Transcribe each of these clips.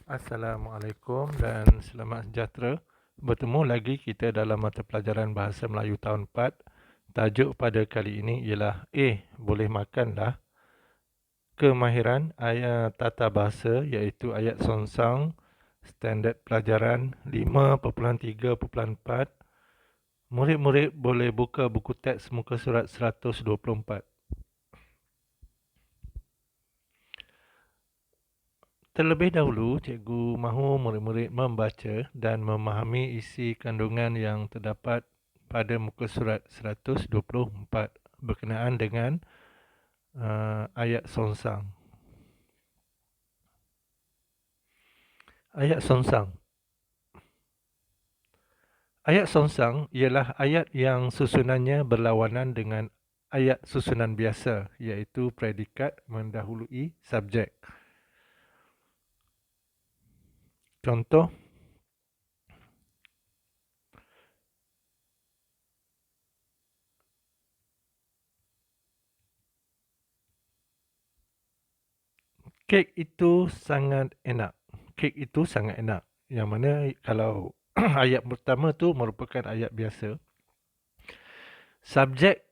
Assalamualaikum dan selamat sejahtera. Bertemu lagi kita dalam mata pelajaran Bahasa Melayu tahun 4. Tajuk pada kali ini ialah boleh makanlah. Kemahiran ayat tata bahasa iaitu ayat songsang standard pelajaran 5.3.4. Murid-murid boleh buka buku teks muka surat 124. Terlebih dahulu, cikgu mahu murid-murid membaca dan memahami isi kandungan yang terdapat pada muka surat 124 berkenaan dengan ayat songsang. Ayat songsang. Ayat songsang ialah ayat yang susunannya berlawanan dengan ayat susunan biasa, iaitu predikat mendahului subjek. Contoh, kek itu sangat enak. Kek itu sangat enak. Yang mana kalau ayat pertama tu merupakan ayat biasa. Subjek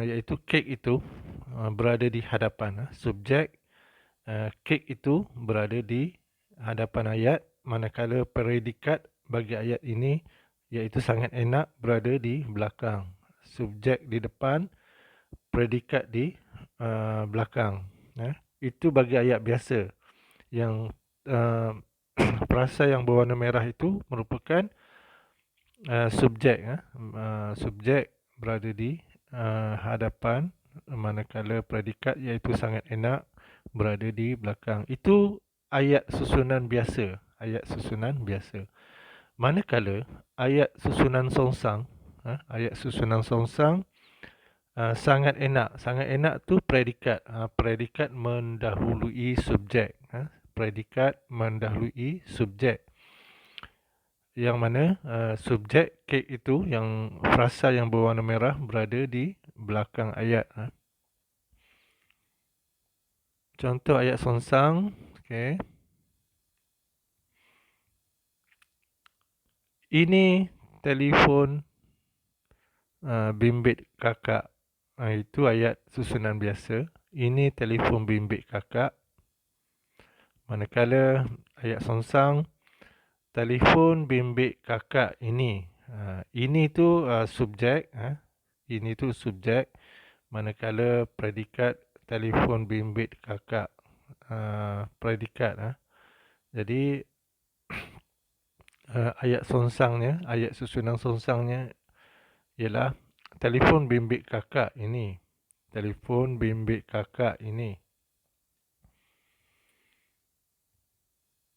iaitu kek itu berada di hadapan. Subjek kek itu berada di hadapan ayat, manakala predikat bagi ayat ini iaitu sangat enak berada di belakang. Subjek di depan, predikat di belakang. Itu bagi ayat biasa. Yang perasa yang berwarna merah itu merupakan subjek. Subjek berada di hadapan, manakala predikat iaitu sangat enak berada di belakang. Itu ayat susunan biasa. Ayat susunan biasa. Manakala ayat susunan songsang, ayat susunan songsang sangat enak. Sangat enak tu predikat. Predikat mendahului subjek. Predikat mendahului subjek. Yang mana subjek kek itu, yang frasa yang berwarna merah berada di belakang ayat. Contoh ayat songsang. Okay. Ini telefon bimbit kakak. Itu ayat susunan biasa. Ini telefon bimbit kakak. Manakala ayat songsang, telefon bimbit kakak ini. Ini tu subjek. Ini tu subjek. Manakala predikat telefon bimbit kakak. Predikat. Jadi ayat songsangnya, ayat susunan songsangnya ialah telefon bimbit kakak ini. Telefon bimbit kakak ini.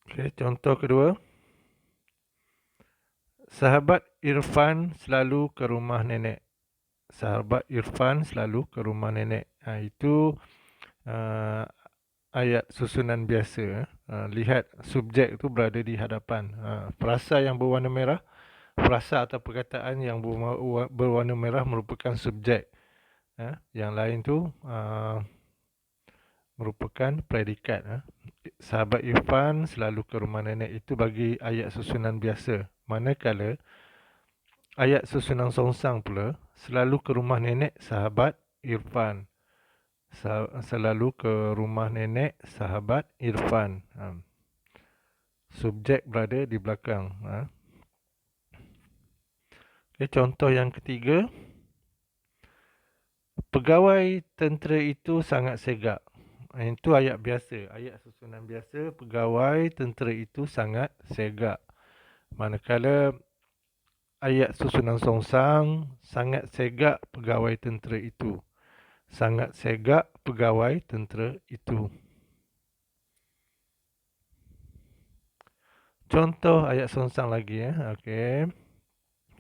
Okay, contoh kedua. Sahabat Irfan selalu ke rumah nenek. Sahabat Irfan selalu ke rumah nenek. Itu ayat susunan biasa. Lihat subjek itu berada di hadapan. Frasa yang berwarna merah, frasa atau perkataan yang berwarna merah merupakan subjek. Yang lain tu merupakan predikat. Sahabat Irfan selalu ke rumah nenek, itu bagi ayat susunan biasa. Manakala ayat susunan songsang pula, selalu ke rumah nenek sahabat Irfan. Selalu ke rumah nenek sahabat Irfan. Subjek berada di belakang. Okay, contoh yang ketiga. Pegawai tentera itu sangat segak. Itu ayat biasa. Ayat susunan biasa. Pegawai tentera itu sangat segak. Manakala ayat susunan songsang, sangat segak pegawai tentera itu. Sangat segak pegawai tentera itu. Contoh ayat songsang lagi. Okay.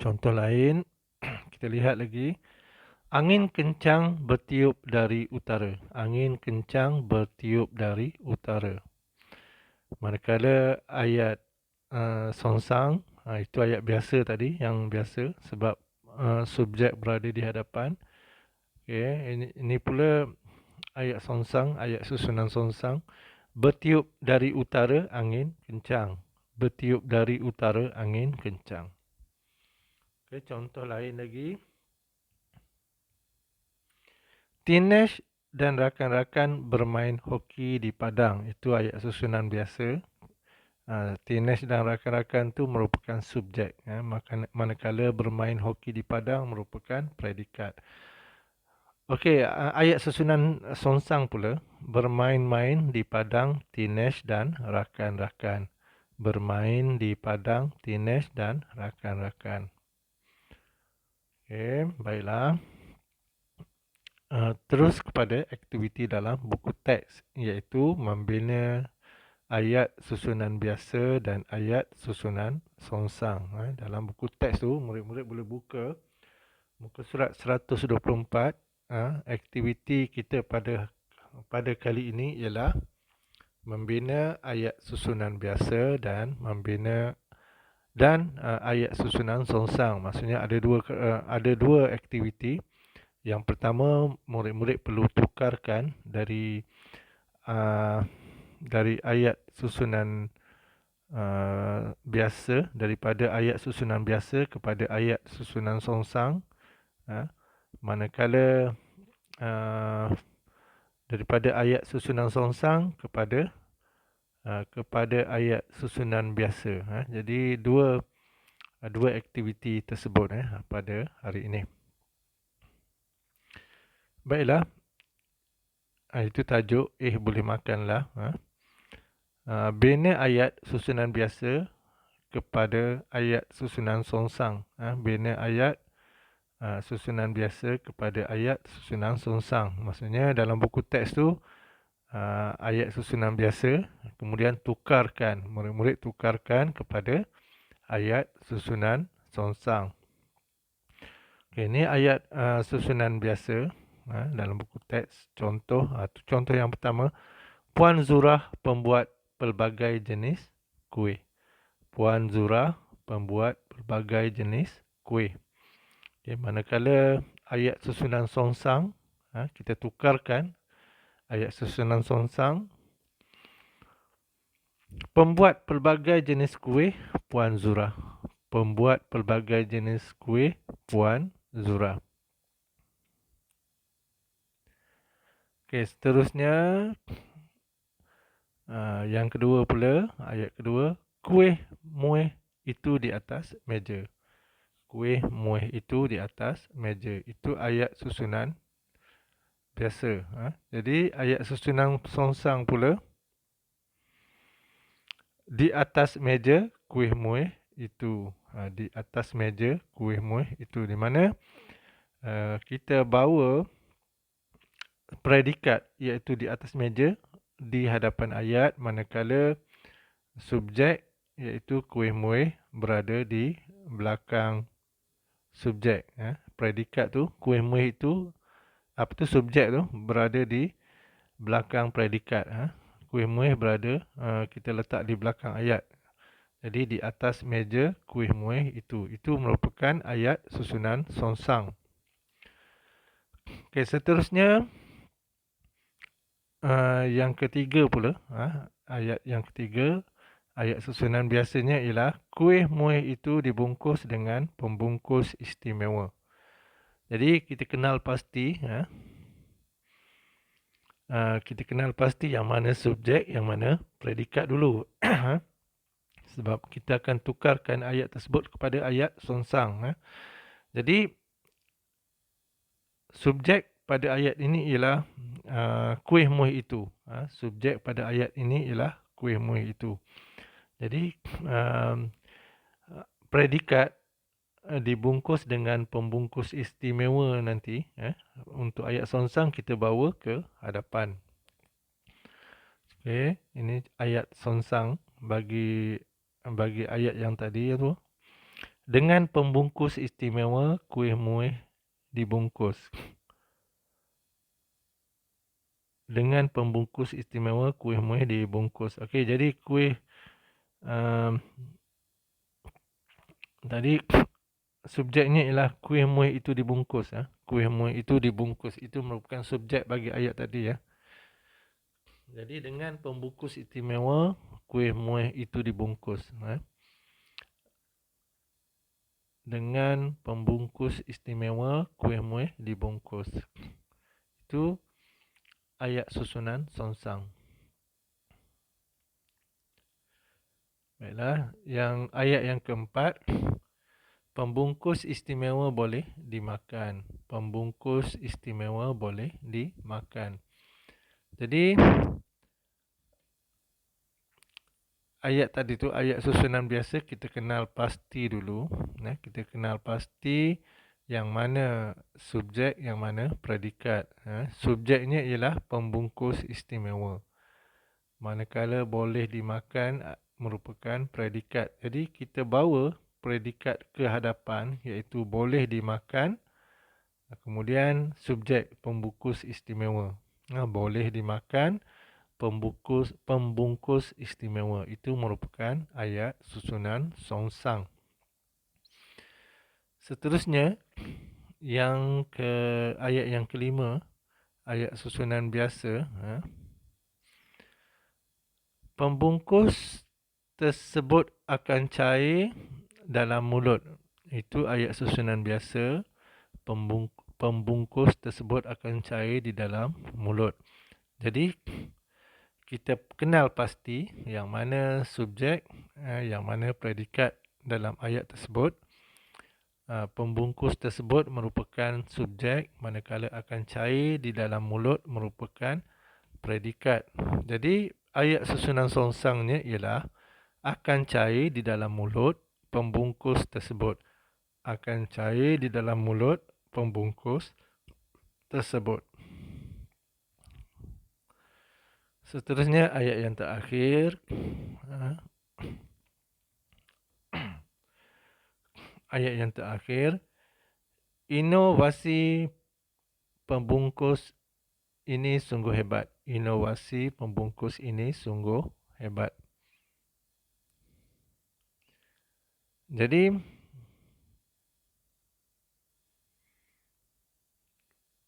Contoh lain. Kita lihat lagi. Angin kencang bertiup dari utara. Angin kencang bertiup dari utara. Manakala ayat songsang, itu ayat biasa tadi, yang biasa sebab subjek berada di hadapan. Okay, ini pula ayat songsang, ayat susunan songsang Bertiup dari utara angin kencang. Bertiup dari utara angin kencang. Okay, contoh lain lagi. Tinesh dan rakan-rakan bermain hoki di padang. Itu ayat susunan biasa. Tinesh dan rakan-rakan tu merupakan subjek. Manakala bermain hoki di padang merupakan predikat. Okey, ayat susunan songsang pula. Bermain-main di padang Tinesh dan rakan-rakan. Bermain di padang Tinesh dan rakan-rakan. Okey, baiklah. Terus kepada aktiviti dalam buku teks, iaitu membina ayat susunan biasa dan ayat susunan songsang. Dalam buku teks tu, murid-murid boleh buka muka surat 124. Aktiviti kita pada kali ini ialah membina ayat susunan biasa dan membina ayat susunan songsang. Maksudnya ada dua aktiviti. Yang pertama, murid-murid perlu tukarkan dari ayat susunan biasa, daripada ayat susunan biasa kepada ayat susunan songsang. Manakala daripada ayat susunan songsang kepada ayat susunan biasa. Jadi dua aktiviti tersebut pada hari ini. Baiklah. Itu tajuk boleh makanlah. Bina ayat susunan biasa kepada ayat susunan songsang. Bina ayat susunan biasa kepada ayat susunan songsang. Maksudnya dalam buku teks tu ayat susunan biasa, kemudian tukarkan, murid-murid tukarkan kepada ayat susunan songsang. Okay, ini ayat susunan biasa dalam buku teks. Contoh yang pertama, Puan Zurah pembuat pelbagai jenis kuih. Puan Zurah pembuat pelbagai jenis kuih. Okay, manakala ayat susunan songsang, kita tukarkan ayat susunan songsang. Pembuat pelbagai jenis kuih Puan Zurah. Pembuat pelbagai jenis kuih Puan Zurah. Okey, seterusnya yang kedua pula, ayat kedua, kuih muih itu di atas meja. Kuih muih itu di atas meja. Itu ayat susunan biasa. Jadi ayat susunan songsang pula, di atas meja kuih muih itu. Di atas meja kuih muih itu, di mana kita bawa predikat iaitu di atas meja di hadapan ayat, manakala subjek iaitu kuih muih berada di belakang subjek. Predikat tu, kuih muih itu, subjek tu berada di belakang predikat. Kuih muih berada, kita letak di belakang ayat. Jadi di atas meja kuih muih itu merupakan ayat susunan songsang. Okey, seterusnya yang ketiga pula, ayat yang ketiga, ayat susunan biasanya ialah kuih muih itu dibungkus dengan pembungkus istimewa. Jadi kita kenal pasti, yang mana subjek, yang mana predikat dulu. Sebab kita akan tukarkan ayat tersebut kepada ayat songsang. Jadi subjek pada ayat ini ialah kuih muih itu. Subjek pada ayat ini ialah kuih muih itu. Jadi predikat dibungkus dengan pembungkus istimewa nanti. Untuk ayat songsang kita bawa ke hadapan. Okey, ini ayat songsang bagi ayat yang tadi tu. Dengan pembungkus istimewa kuih muih dibungkus. Dengan pembungkus istimewa kuih muih dibungkus. Okey, jadi kuih tadi subjeknya ialah kuih muih itu dibungkus. Kuih muih itu dibungkus. Itu merupakan subjek bagi ayat tadi. Jadi dengan pembungkus istimewa, kuih muih itu dibungkus. Dengan pembungkus istimewa, kuih muih dibungkus. Itu ayat susunan songsang. Baiklah, ayat yang keempat, pembungkus istimewa boleh dimakan. Pembungkus istimewa boleh dimakan. Jadi ayat tadi tu, ayat susunan biasa, kita kenal pasti dulu. Kita kenal pasti yang mana subjek, yang mana predikat. Subjeknya ialah pembungkus istimewa. Manakala boleh dimakan merupakan predikat. Jadi kita bawa predikat ke hadapan, iaitu boleh dimakan. Kemudian subjek pembungkus istimewa. Boleh dimakan, pembungkus istimewa. Itu merupakan ayat susunan songsang. Seterusnya, ayat yang kelima, ayat susunan biasa. Pembungkus tersebut akan cair dalam mulut. Itu ayat susunan biasa. Pembungkus tersebut akan cair di dalam mulut. Jadi kita kenal pasti yang mana subjek, yang mana predikat dalam ayat tersebut. Pembungkus tersebut merupakan subjek, manakala akan cair di dalam mulut merupakan predikat. Jadi ayat susunan songsangnya ialah akan cair di dalam mulut pembungkus tersebut. Akan cair di dalam mulut pembungkus tersebut. Seterusnya ayat yang terakhir. Ayat yang terakhir. Inovasi pembungkus ini sungguh hebat. Inovasi pembungkus ini sungguh hebat. Jadi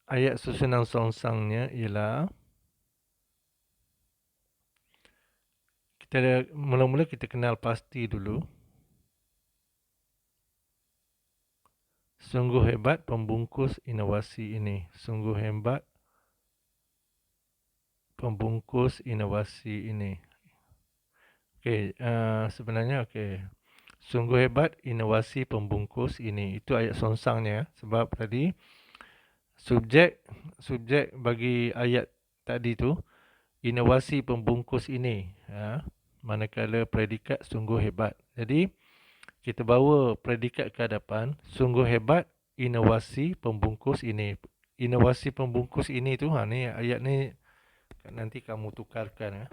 ayat susunan songsangnya ialah mula-mula kita kenal pasti dulu. Sungguh hebat pembungkus inovasi ini. Sungguh hebat pembungkus inovasi ini. Okey, sebenarnya okey. Sungguh hebat inovasi pembungkus ini. Itu ayat songsangnya. Sebab tadi subjek bagi ayat tadi tu inovasi pembungkus ini. Manakala predikat sungguh hebat. Jadi kita bawa predikat ke hadapan. Sungguh hebat inovasi pembungkus ini. Inovasi pembungkus ini tu, ni ayat ni nanti kamu tukarkan.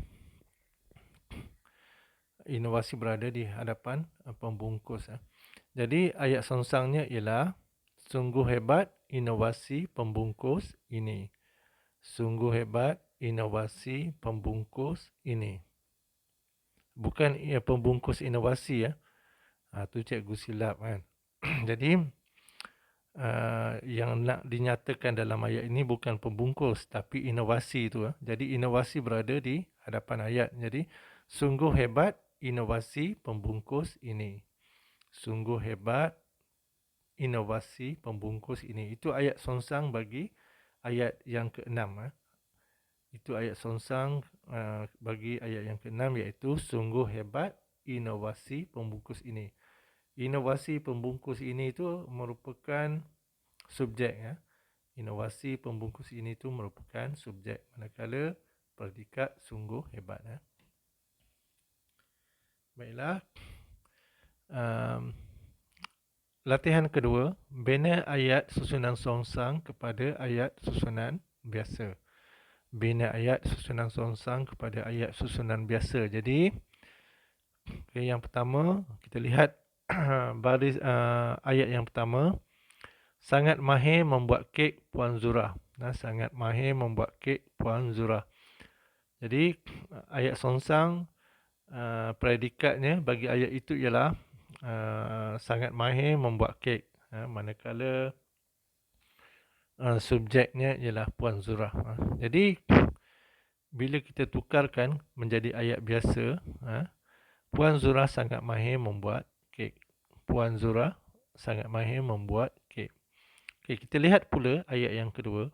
Inovasi berada di hadapan pembungkus. Jadi ayat songsangnya ialah sungguh hebat inovasi pembungkus ini. Sungguh hebat inovasi pembungkus ini. Bukan pembungkus inovasi. Tu cikgu silap kan. Jadi yang nak dinyatakan dalam ayat ini bukan pembungkus tapi inovasi tu. Jadi inovasi berada di hadapan ayat. Jadi sungguh hebat inovasi pembungkus ini. Sungguh hebat inovasi pembungkus ini. Itu ayat songsang bagi ayat yang ke-6. Itu ayat songsang bagi ayat yang ke-6, iaitu sungguh hebat inovasi pembungkus ini. Inovasi pembungkus ini itu merupakan subjek. Inovasi pembungkus ini itu merupakan subjek. Manakala predikat sungguh hebat. Baiklah. Latihan kedua, bina ayat susunan songsang kepada ayat susunan biasa. Bina ayat susunan songsang kepada ayat susunan biasa. Jadi, yang pertama, kita lihat baris ayat yang pertama. Sangat mahir membuat kek Puan Zurah. Sangat mahir membuat kek Puan Zurah. Jadi, ayat songsang, predikatnya bagi ayat itu ialah sangat mahir membuat kek. Manakala subjeknya ialah Puan Zurah. Jadi bila kita tukarkan menjadi ayat biasa, Puan Zura sangat mahir membuat kek. Puan Zura sangat mahir membuat kek. Okey, kita lihat pula ayat yang kedua.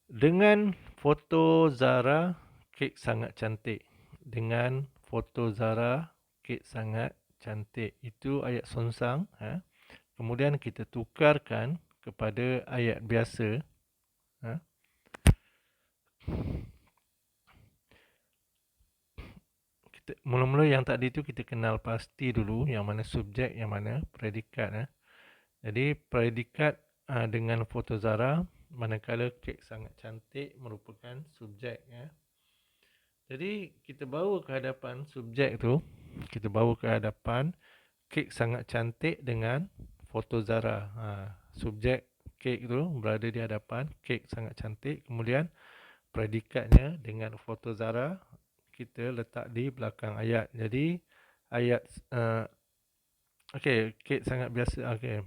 Dengan foto Zara, kek sangat cantik. Dengan foto Zara, kek sangat cantik. Itu ayat songsang. Kemudian kita tukarkan kepada ayat biasa. Mula-mula yang tadi tu kita kenal pasti dulu yang mana subjek, yang mana predikat. Jadi predikat dengan foto Zara, manakala kek sangat cantik merupakan subjek. Jadi kita bawa ke hadapan subjek tu, kita bawa ke hadapan kek sangat cantik dengan foto Zara. Subjek kek tu berada di hadapan kek sangat cantik, kemudian predikatnya dengan foto Zara kita letak di belakang ayat. Jadi ayat okey, kek sangat biasa. Okey.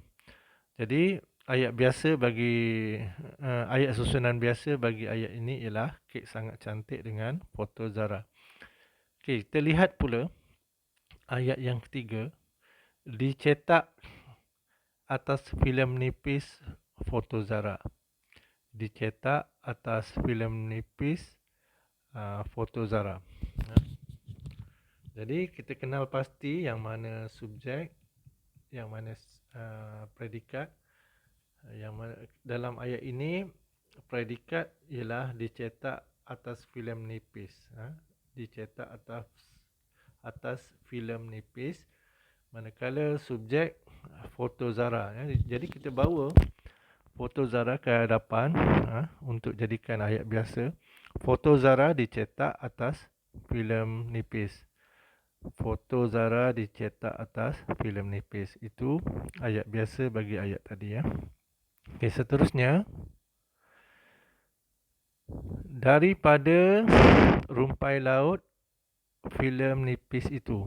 Jadi ayat biasa bagi ayat susunan biasa bagi ayat ini ialah kek sangat cantik dengan foto Zara. Okey, kita lihat pula ayat yang ketiga, dicetak atas filem nipis foto Zara. Dicetak atas filem nipis foto Zara. Jadi kita kenal pasti yang mana subjek, yang mana predikat. Yang mana dalam ayat ini predikat ialah dicetak atas filem nipis. Dicetak atas filem nipis, manakala subjek foto Zara. Jadi kita bawa foto Zara ke hadapan untuk jadikan ayat biasa. Foto Zara dicetak atas filem nipis. Foto Zara dicetak atas filem nipis. Itu ayat biasa bagi ayat tadi. Okey, seterusnya, daripada rumpai laut filem nipis itu.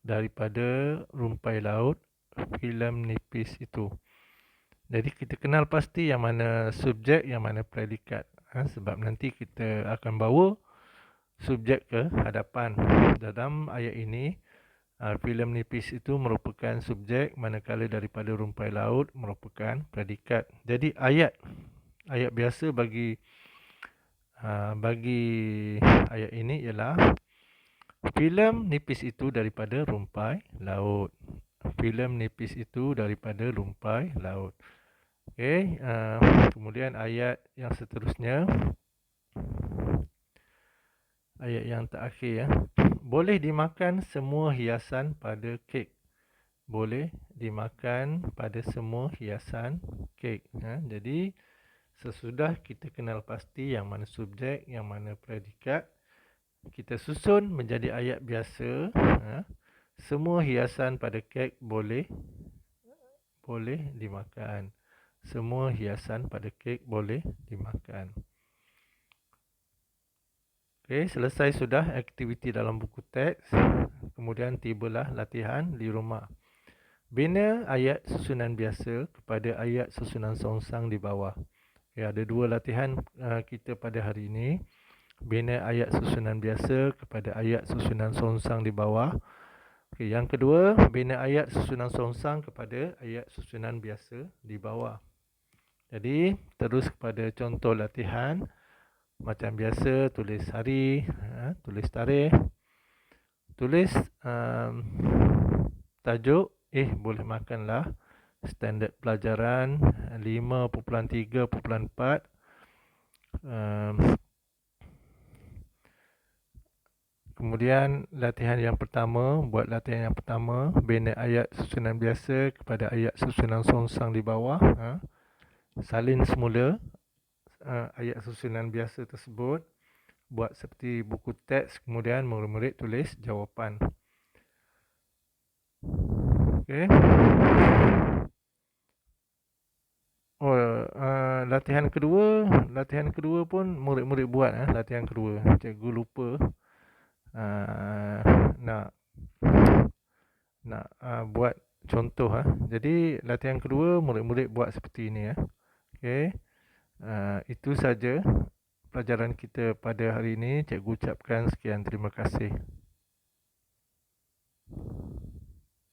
Daripada rumpai laut filem nipis itu. Jadi kita kenal pasti yang mana subjek, yang mana predikat. Sebab nanti kita akan bawa subjek ke hadapan. Dalam ayat ini, filem nipis itu merupakan subjek, manakala daripada rumpai laut merupakan predikat. Jadi ayat biasa bagi ayat ini ialah filem nipis itu daripada rumpai laut. Filem nipis itu daripada rumpai laut. Okey, kemudian ayat yang seterusnya, ayat yang terakhir. Boleh dimakan semua hiasan pada kek. Boleh dimakan pada semua hiasan kek. Jadi sesudah kita kenal pasti yang mana subjek, yang mana predikat, kita susun menjadi ayat biasa. Semua hiasan pada kek boleh dimakan. Semua hiasan pada kek boleh dimakan. Okey, selesai sudah aktiviti dalam buku teks. Kemudian tibalah latihan di rumah. Bina ayat susunan biasa kepada ayat susunan songsang di bawah. Okay, ada dua latihan kita pada hari ini. Bina ayat susunan biasa kepada ayat susunan songsang di bawah. Okay, yang kedua, bina ayat susunan songsang kepada ayat susunan biasa di bawah. Jadi, terus kepada contoh latihan. Macam biasa, tulis hari, tulis tarikh, tulis tajuk, boleh makanlah, standard pelajaran 5.3.4. Kemudian latihan yang pertama, buat latihan yang pertama, bina ayat susunan biasa kepada ayat susunan songsang di bawah. Salin semula ayat susunan biasa tersebut, buat seperti buku teks, kemudian murid-murid tulis jawapan. Okey. Latihan kedua pun murid-murid buat. Latihan kedua, cikgu lupa nak buat contoh. Jadi latihan kedua murid-murid buat seperti ini. Okey. Itu saja pelajaran kita pada hari ini. Cikgu ucapkan sekian terima kasih.